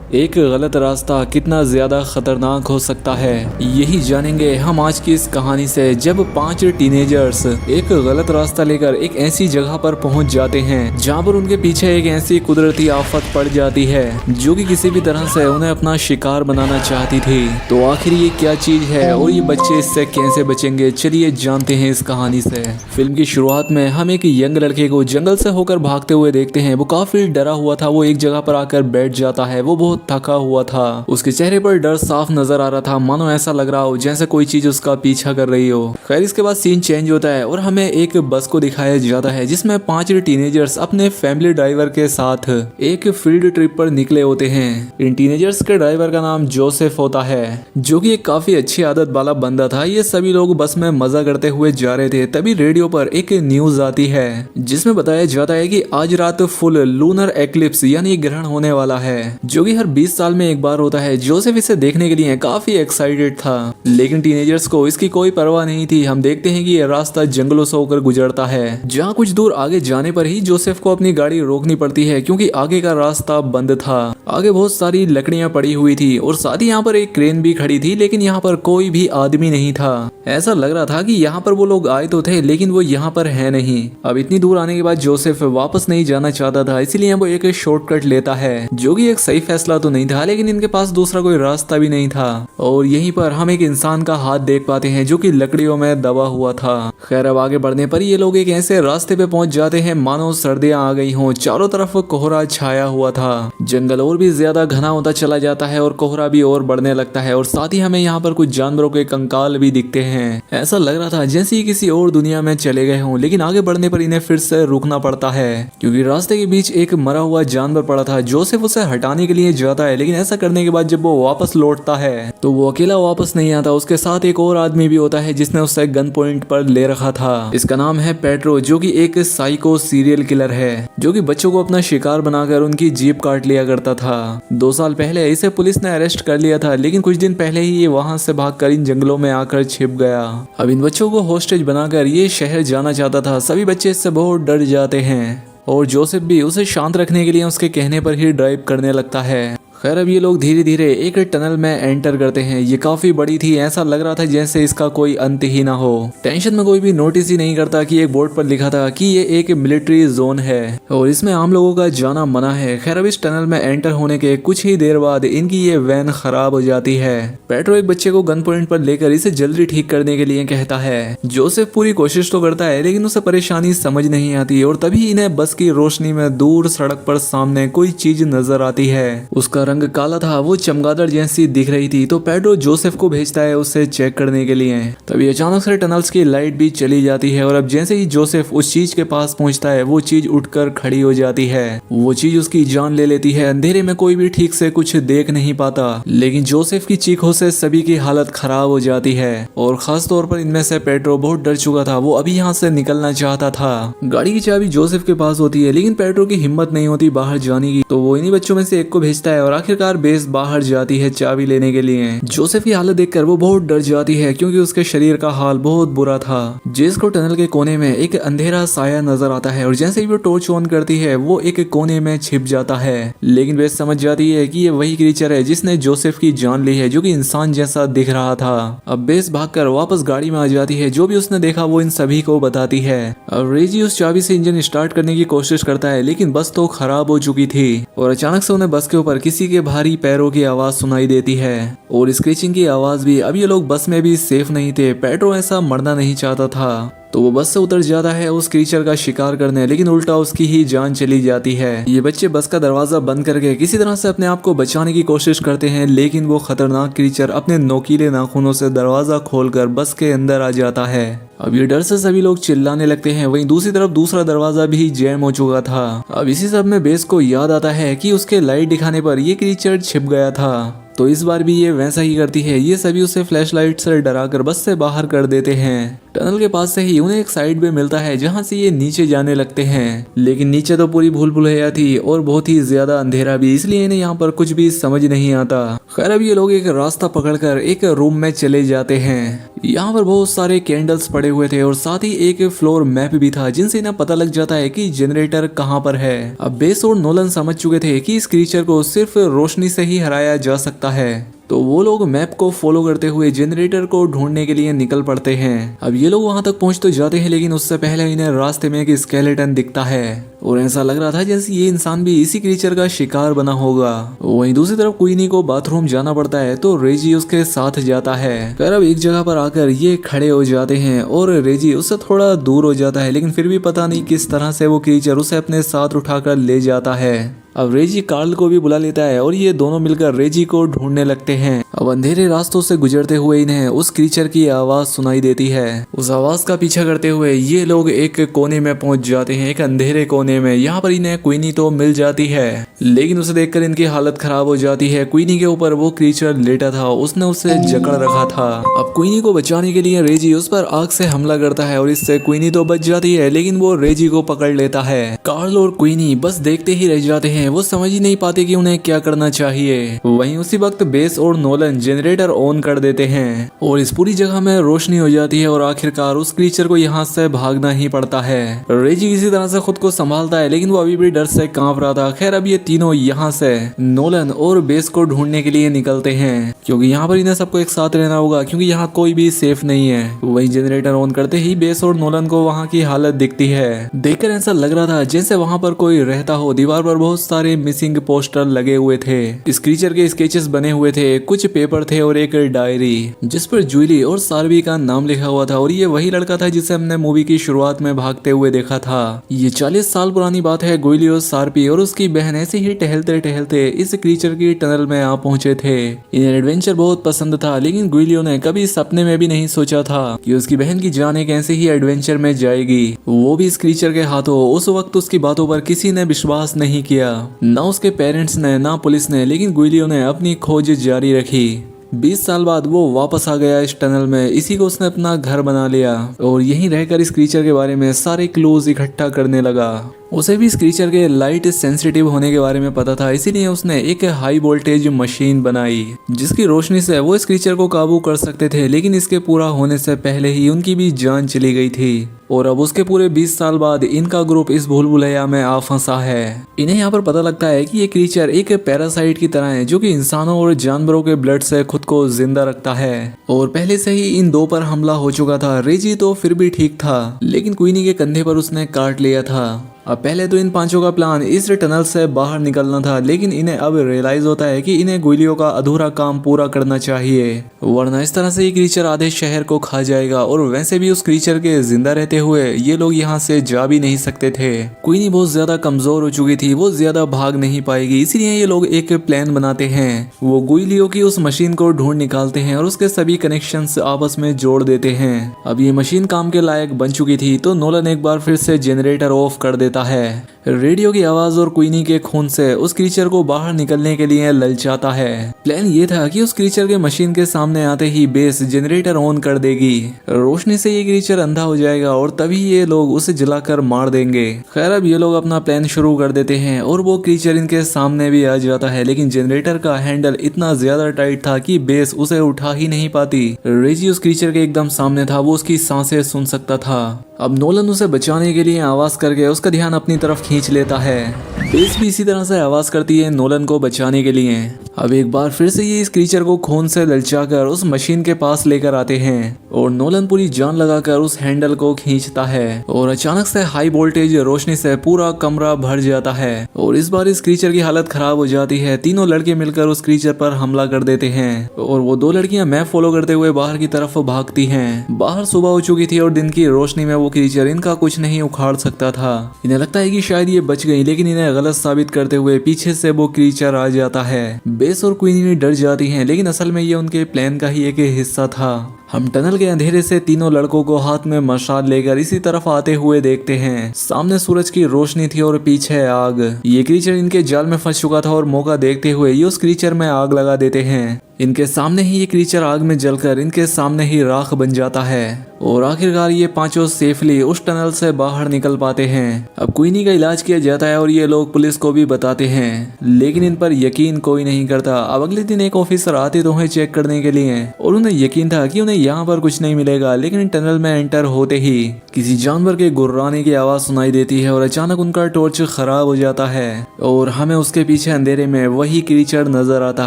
एक गलत रास्ता कितना ज्यादा खतरनाक हो सकता है, यही जानेंगे हम आज की इस कहानी से। जब 5 टीनेजर्स एक गलत रास्ता लेकर एक ऐसी जगह पर पहुंच जाते हैं जहां पर उनके पीछे एक ऐसी कुदरती आफत पड़ जाती है जो कि किसी भी तरह से उन्हें अपना शिकार बनाना चाहती थी। तो आखिर ये क्या चीज है और ये बच्चे इससे कैसे बचेंगे, चलिए जानते हैं इस कहानी से। फिल्म की शुरुआत में हम एक यंग लड़के को जंगल से होकर भागते हुए देखते हैं। वो काफी डरा हुआ था, वो एक जगह पर आकर बैठ जाता है। वो बहुत थका हुआ था, उसके चेहरे पर डर साफ नजर आ रहा था, मानो ऐसा लग रहा हो जैसे कोई चीज उसका पीछा कर रही हो। खैर इसके बाद सीन चेंज होता है और हमें एक बस को दिखाया जाता है जिसमें 5 टीनेजर्स अपने फैमिली ड्राइवर के साथ एक फील्ड ट्रिप पर निकले होते हैं। इन टीनेजर्स के ड्राइवर का नाम जोसेफ होता है जो कि एक काफी अच्छी आदत वाला बंदा था। ये सभी लोग बस में मजा करते हुए जा रहे थे, तभी रेडियो पर एक न्यूज आती है जिसमें बताया जाता है कि आज रात फुल लूनर एक्लिप्स यानी ग्रहण होने वाला है जो कि हर 20 साल में एक बार होता है। जोसेफ इसे देखने के लिए काफी एक्साइटेड था, लेकिन टीनेजर्स को इसकी कोई परवाह नहीं थी। हम देखते हैं कि यह रास्ता जंगलों से होकर गुजरता है, जहाँ कुछ दूर आगे जाने पर ही जोसेफ को अपनी गाड़ी रोकनी पड़ती है क्योंकि आगे का रास्ता बंद था। आगे बहुत सारी लकड़ियां पड़ी हुई थी और साथ ही यहाँ पर एक क्रेन भी खड़ी थी, लेकिन यहाँ पर कोई भी आदमी नहीं था। ऐसा लग रहा था कि यहाँ पर वो लोग आए तो थे लेकिन वो यहाँ पर है नहीं। अब इतनी दूर आने के बाद जोसेफ वापस नहीं जाना चाहता था, इसीलिए वो एक शॉर्टकट लेता है जो कि एक सही फैसला तो नहीं था, लेकिन इनके पास दूसरा कोई रास्ता भी नहीं था। और यहीं पर हम एक इंसान का हाथ देख पाते हैं जो कि लकड़ियों में दबा हुआ था। खैर अब आगे बढ़ने पर ये लोग एक ऐसे रास्ते पे पहुंच जाते हैं मानो सर्दियां आ गई हों। चारों तरफ कोहरा छाया हुआ था, जंगल और भी ज्यादा घना होता चला जाता है और कोहरा भी और बढ़ने लगता है। और साथ ही हमें यहाँ पर कुछ जानवरों के कंकाल भी दिखते हैं। ऐसा लग रहा था जैसे ही किसी और दुनिया में चले गए हों, लेकिन आगे बढ़ने पर इन्हें फिर से रुकना पड़ता है क्योंकि रास्ते के बीच एक मरा हुआ जानवर पड़ा था। जोसेफ उसे हटाने के लिए जाता है, लेकिन ऐसा करने के बाद जब वो वापस लौटता है तो वो अकेला वापस नहीं आता, उसके साथ एक और आदमी भी होता है जिसने उसे गन पॉइंट पर ले रखा था। इसका नाम है पेट्रो जो कि एक साइको सीरियल किलर है जो कि बच्चों को अपना शिकार बनाकर उनकी जीप काट लिया करता था। 2 साल पहले इसे पुलिस ने अरेस्ट कर लिया था, लेकिन कुछ दिन पहले ही ये वहां से भागकर इन जंगलों में आकर छिप गया। अब इन बच्चों को होस्टेज बनाकर ये शहर जाना चाहता था। सभी बच्चे इससे बहुत डर जाते हैं और जोसेफ भी उसे शांत रखने के लिए उसके कहने पर ही ड्राइव करने लगता है। खैर अब ये लोग धीरे धीरे एक टनल में एंटर करते हैं। ये काफी बड़ी थी, ऐसा लग रहा था जैसे इसका कोई अंत ही ना हो। टेंशन में कोई भी नोटिस ही नहीं करता कि एक बोर्ड पर लिखा था कि ये एक मिलिट्री जोन है और इसमें आम लोगों का जाना मना है। खैर अब इस टनल में एंटर होने के कुछ ही देर बाद इनकी ये वैन खराब हो जाती है। पेट्रो एक बच्चे को गन पॉइंट पर लेकर इसे जल्दी ठीक करने के लिए कहता है। जोसेफ पूरी कोशिश तो करता है लेकिन उसे परेशानी समझ नहीं आती और तभी इन्हें बस की रोशनी में दूर सड़क पर सामने कोई चीज नजर आती है। उसका रंग काला था, वो चमगादड़ जैसी दिख रही थी। तो पेड्रो जोसेफ को भेजता है उसे चेक करने के लिए। तभी अचानक से टनल्स की लाइट भी चली जाती है और अब जैसे ही जोसेफ उस चीज के पास पहुंचता है वो चीज उठकर खड़ी हो जाती है। वो चीज उसकी जान ले लेती है। अंधेरे में कोई भी ठीक से कुछ देख नहीं पाता, लेकिन जोसेफ की चीखों से सभी की हालत खराब हो जाती है और खास तौर पर इनमें से पेड्रो बहुत डर चुका था। वो अभी यहाँ से निकलना चाहता था। गाड़ी की चाबी जोसेफ के पास होती है, लेकिन पेड्रो की हिम्मत नहीं होती बाहर जाने की। तो वो इन्हीं बच्चों में से एक को भेजता है और आखिरकार बेस बाहर जाती है चाबी लेने के लिए। जोसेफ की हालत देखकर वो बहुत डर जाती है क्योंकि उसके शरीर का हाल बहुत बुरा था। जेस को टनल के कोने में एक अंधेरा साया नजर आता है और जैसे ही वो टॉर्च ऑन करती है वो एक कोने में छिप जाता है। लेकिन बेस समझ जाती है कि ये वही क्रीचर है जिसने जोसेफ की जान ली है, जो कि इंसान जैसा दिख रहा था। अब बेस भागकर वापस गाड़ी में आ जाती है। जो भी उसने देखा वो इन सभी को बताती है। अब रेजी उस चाबी से इंजन स्टार्ट करने की कोशिश करता है, लेकिन बस तो खराब हो चुकी थी और अचानक से उन्हें बस के ऊपर किसी के भारी पैरों की आवाज सुनाई देती है और स्क्रीचिंग की आवाज भी। अब ये लोग बस में भी सेफ नहीं थे। पेट्रो ऐसा मरना नहीं चाहता था तो वो बस से उतर जाता है उस क्रीचर का शिकार करने, लेकिन उल्टा उसकी ही जान चली जाती है। ये बच्चे बस का दरवाजा बंद करके किसी तरह से अपने आप को बचाने की कोशिश करते हैं, लेकिन वो खतरनाक क्रीचर अपने नोकीले नाखूनों से दरवाजा खोलकर बस के अंदर आ जाता है। अब ये डर से सभी लोग चिल्लाने लगते हैं। वहीं दूसरी तरफ दूसरा दरवाजा भी जैम हो चुका था। अब इसी सब में बेस को याद आता है कि उसके लाइट दिखाने पर ये क्रीचर छिप गया था, तो इस बार भी ये वैसा ही करती है। ये सभी उसे फ्लैशलाइट से डराकर बस से बाहर कर देते हैं। टनल के पास से ही उन्हें एक साइड वे मिलता है जहाँ से ये नीचे जाने लगते हैं, लेकिन नीचे तो पूरी भूल भुलैया थी और बहुत ही ज्यादा अंधेरा भी, इसलिए इन्हें यहाँ पर कुछ भी समझ नहीं आता। खैर अब ये लोग एक रास्ता पकड़कर एक रूम में चले जाते हैं। यहाँ पर बहुत सारे कैंडल्स पड़े हुए थे और साथ ही एक फ्लोर मैप भी था जिनसे इन्हें पता लग जाता है कि जनरेटर कहाँ पर है। अब बेस और नोलन समझ चुके थे कि इस क्रीचर को सिर्फ रोशनी से ही हराया जा सकता है, तो वो लोग मैप को फॉलो करते हुए जनरेटर को ढूंढने के लिए निकल पड़ते हैं। अब ये लोग वहां तक पहुंच तो जाते हैं, लेकिन उससे पहले इन्हें रास्ते में एक स्केलेटन दिखता है और ऐसा लग रहा था जैसे ये इंसान भी इसी क्रीचर का शिकार बना होगा। वहीं दूसरी तरफ क्वीनी को बाथरूम जाना पड़ता है तो रेजी उसके साथ जाता है। फिर अब एक जगह पर आकर ये खड़े हो जाते हैं और रेजी उससे थोड़ा दूर हो जाता है, लेकिन फिर भी पता नहीं किस तरह से वो क्रीचर उसे अपने साथ उठाकर ले जाता है। अब रेजी कार्ल को भी बुला लेता है और ये दोनों मिलकर रेजी को ढूंढने लगते हैं। अब अंधेरे रास्तों से गुजरते हुए इन्हें उस क्रीचर की आवाज सुनाई देती है। उस आवाज का पीछा करते हुए ये लोग एक कोने में पहुंच जाते हैं, एक अंधेरे कोने में। यहाँ पर इन्हें क्वीनी तो मिल जाती है, लेकिन उसे देखकर इनकी हालत खराब हो जाती है। क्वीनी के ऊपर वो क्रीचर लेटा था, उसने उसे जकड़ रखा था। अब क्वीनी को बचाने के लिए रेजी उस पर आग से हमला करता है और इससे क्वीनी तो बच जाती है, लेकिन वो रेजी को पकड़ लेता है। कार्ल और क्वीनी बस देखते ही रह जाते हैं, वो समझ ही नहीं पाते कि उन्हें क्या करना चाहिए। वहीं उसी वक्त बेस और नोलन जनरेटर ऑन कर देते हैं और इस पूरी जगह में रोशनी हो जाती है और आखिरकार उस क्रीचर को यहाँ से भागना ही पड़ता है। रेजी किसी तरह से खुद को संभालता है, लेकिन वो अभी भी डर से कांप रहा था। खैर अब ये तीनों यहाँ से नोलन और बेस को ढूंढने के लिए निकलते हैं, क्योंकि यहाँ पर इन्हें सबको एक साथ रहना होगा, क्योंकि यहाँ कोई भी सेफ नहीं है। वही जनरेटर ऑन करते ही बेस और नोलन को वहाँ की हालत दिखती है। देखकर ऐसा लग रहा था जैसे वहाँ पर कोई रहता हो। दीवार पर बहुत सारे मिसिंग पोस्टर लगे हुए थे, इस क्रीचर के स्केचेस बने हुए थे, कुछ पेपर थे और एक डायरी जिस पर जूली और सार्वी का नाम लिखा हुआ था। और ये वही लड़का था जिसे हमने मूवी की शुरुआत में भागते हुए देखा था। ये 40 साल पुरानी बात है। जूली और सार्वी और उसकी बहन ऐसे ही टहलते टहलते इस क्रीचर की टनल में आ पहुंचे थे। इन्हें एडवेंचर बहुत पसंद था, लेकिन जूली ने कभी सपने में भी नहीं सोचा था कि उसकी बहन की जान एक ऐसे ही एडवेंचर में जाएगी, वो भी इस क्रीचर के हाथों। उस वक्त उसकी बातों पर किसी ने विश्वास नहीं किया, ना उसके पेरेंट्स ने ना पुलिस ने, लेकिन गुइलियो ने अपनी खोज जारी रखी। 20 साल बाद वो वापस आ गया इस टनल में। इसी को उसने अपना घर बना लिया और यहीं रहकर इस क्रीचर के बारे में सारे क्लूज इकट्ठा करने लगा। उसे भी इस क्रीचर के लाइट सेंसिटिव होने के बारे में पता था, इसीलिए उसने एक हाई वोल्टेज मशीन बनाई जिसकी रोशनी से वो इस क्रीचर को काबू कर सकते थे। लेकिन इसके पूरा होने से पहले ही उनकी भी जान चली गई थी और अब उसके पूरे 20 साल बाद इनका ग्रुप इस भूल भुलैया में आ फंसा है। इन्हें यहाँ पर पता लगता है कि ये क्रीचर एक पैरासाइट की तरह है जो कि इंसानों और जानवरों के ब्लड से खुद को जिंदा रखता है और पहले से ही इन दो पर हमला हो चुका था। रेजी तो फिर भी ठीक था, लेकिन क्वीनी के कंधे पर उसने काट लिया था। अब पहले तो इन पांचों का प्लान इस टनल से बाहर निकलना था, लेकिन इन्हें अब रियलाइज होता है कि इन्हें गुइलियो का अधूरा काम पूरा करना चाहिए, वरना इस तरह से ये क्रीचर आधे शहर को खा जाएगा। और वैसे भी उस क्रीचर के जिंदा रहते हुए ये लोग यहाँ से जा भी नहीं सकते थे। क्वीनी बहुत ज्यादा कमजोर हो चुकी थी, वो ज्यादा भाग नहीं पाएगी, इसीलिए ये लोग एक प्लान बनाते हैं। वो गुइलियो की उस मशीन को ढूंढ निकालते हैं और उसके सभी कनेक्शंस आपस में जोड़ देते हैं। अब ये मशीन काम के लायक बन चुकी थी, तो नोलन एक बार फिर से जनरेटर ऑफ कर देता है। रेडियो की आवाज और क्वीनी के खून से उस क्रीचर को बाहर निकलने के लिए ललचाता है। प्लान ये था कि उस क्रीचर के मशीन के सामने आते ही बेस जनरेटर ऑन कर देगी, रोशनी से ये क्रीचर अंधा हो जाएगा और तभी ये लोग उसे जलाकर मार देंगे। खैर अब ये लोग अपना प्लान शुरू कर देते हैं और वो क्रीचर इनके सामने भी आ जाता है, लेकिन जनरेटर का हैंडल इतना ज्यादा टाइट था कि बेस उसे उठा ही नहीं पाती। रेजी उस क्रीचर के एकदम सामने था, वो उसकी सांसें सुन सकता था। अब नोलन उसे बचाने के लिए आवाज करके उसका ध्यान अपनी तरफ खींच लेता है। बेस भी इसी तरह से आवाज करती है नोलन को बचाने के लिए। अब एक बार फिर से ये इस क्रीचर को खून से ललचाकर उस मशीन के पास लेकर आते हैं और नोलन पूरी जान लगाकर उस हैंडल को खींचता है और अचानक से हाई वोल्टेज रोशनी से पूरा कमरा भर जाता है और इस बार इस क्रीचर की हालत खराब हो जाती है। तीनों लड़के मिलकर उस क्रीचर पर हमला कर देते हैं और वो दो लड़कियां मैप फॉलो करते हुए बाहर की तरफ भागती हैं। बाहर सुबह हो चुकी थी और दिन की रोशनी में वो क्रीचर इनका कुछ नहीं उखाड़ सकता था। इन्हें लगता है कि शायद ये बच गई, लेकिन इन्हें गलत साबित करते हुए पीछे से वो क्रीचर आ जाता है। बेस और क्वीनी डर जाती हैं, लेकिन असल में ये उनके प्लान का ही एक हिस्सा था। हम टनल के अंधेरे से तीनों लड़कों को हाथ में मशाल लेकर इसी तरफ आते हुए देखते हैं। सामने सूरज की रोशनी थी और पीछे आग। ये क्रीचर इनके जाल में फंस चुका था और मौका देखते हुए ये उस क्रीचर में आग लगा देते हैं। इनके सामने ही ये क्रीचर आग में जलकर इनके सामने ही राख बन जाता है और आखिरकार ये पांचों सेफली उस टनल से बाहर निकल पाते हैं। अब क्वीनी का इलाज किया जाता है और ये लोग पुलिस को भी बताते हैं, लेकिन इन पर यकीन कोई नहीं करता। अब अगले दिन एक ऑफिसर आते तो है चेक करने के लिए और उन्हें यकीन था कि उन्हें यहाँ पर कुछ नहीं मिलेगा, लेकिन टनल में एंटर होते ही किसी जानवर के गुर्राने की आवाज सुनाई देती है और अचानक उनका टॉर्च खराब हो जाता है और हमें उसके पीछे अंधेरे में वही क्रीचर नजर आता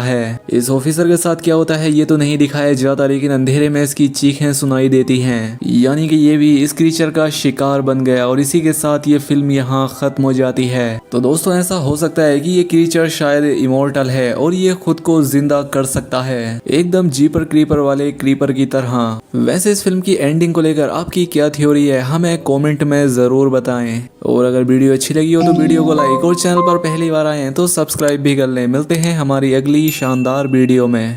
है। इस ऑफिसर के साथ क्या होता है ये तो नहीं दिखाया जाता, लेकिन अंधेरे में इसकी चीखें सुनाई देती हैं, यानी कि ये भी इस क्रीचर का शिकार बन गया और इसी के साथ ये फिल्म यहाँ खत्म हो जाती है। तो दोस्तों ऐसा हो सकता है कि ये क्रीचर शायद इमोर्टल है और ये खुद को जिंदा कर सकता है, एकदम जीपर क्रीपर वाले क्रीपर की तरह। वैसे इस फिल्म की एंडिंग को लेकर आपकी क्या थ्योरी है हमें कमेंट में जरूर बताएं, और अगर वीडियो अच्छी लगी हो तो वीडियो को लाइक और चैनल पर पहली बार आए हैं तो सब्सक्राइब भी कर लें। मिलते हैं हमारी अगली शानदार वीडियो में।